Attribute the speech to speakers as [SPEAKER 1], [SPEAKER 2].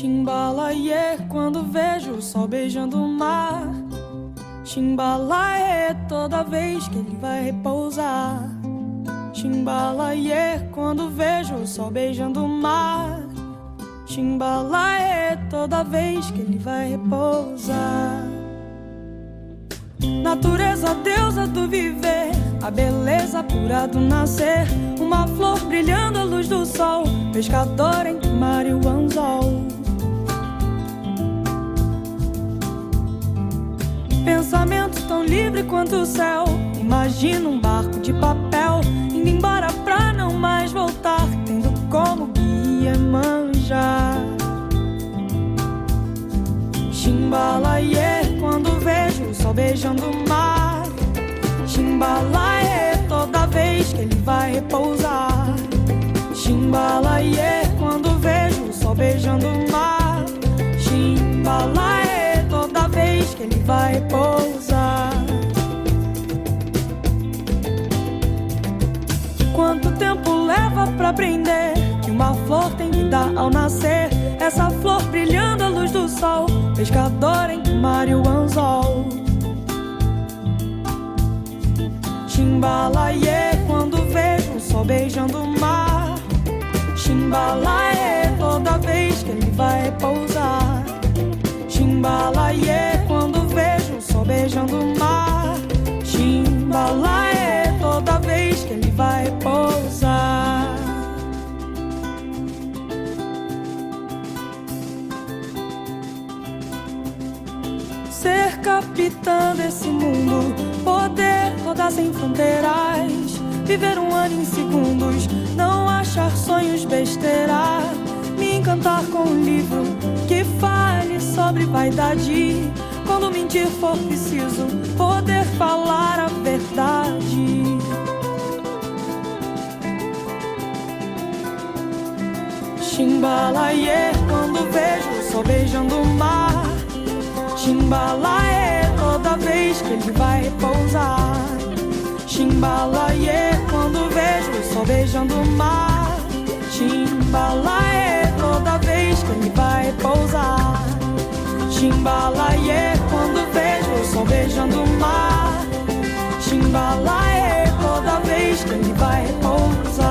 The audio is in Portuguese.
[SPEAKER 1] Chimbalaie, quando vejo o sol beijando o mar. Chimbalaie, toda vez que ele vai repousar. Chimbalaie, quando vejo o sol beijando o mar. Chimbalaie, toda vez que ele vai repousar. Natureza, deusa do viver, a beleza pura do nascer. Uma flor brilhando à luz do sol, pescador entre o mar e o anzol. Pensamento tão livre quanto o céu. Imagino um barco de papel indo embora pra não mais voltar, tendo como guia Iemanjá. Chimbalaie, quando vejo o sol beijando o mar. Chimbalaie, toda vez que ele vai repousar. Chimbalaie, quando vejo o sol beijando o mar. Chimbalaie, toda vez que ele vai repousar. Quanto tempo leva pra aprender que uma flor tem vida ao nascer? Essa flor brilhando à luz do sol, pescador entre o mar e o anzol. Chimbalaie, quando vejo o sol beijando o mar. Chimbalaie, toda vez que ele vai repousar. Chimbalaie, quando vejo o sol beijando o mar. Chimbalaie, toda vez que ele vai repousar. Ser capitã desse mundo, poder rodar sem fronteiras, viver um ano em segundos, não achar sonhos besteira. Me encantar com um livro que fale sobre vaidade. Quando mentir for preciso, poder falar a verdade. Chimbalaie, quando vejo o sol beijando o mar. Chimbalaie, toda vez que ele vai repousar. Chimbalaie, quando vejo o sol beijando o mar. Chimbalaie, toda vez que ele vai repousar. Chimbalaie, quando vejo o sol beijando o mar. Chimbalaie, toda vez que ele vai repousar.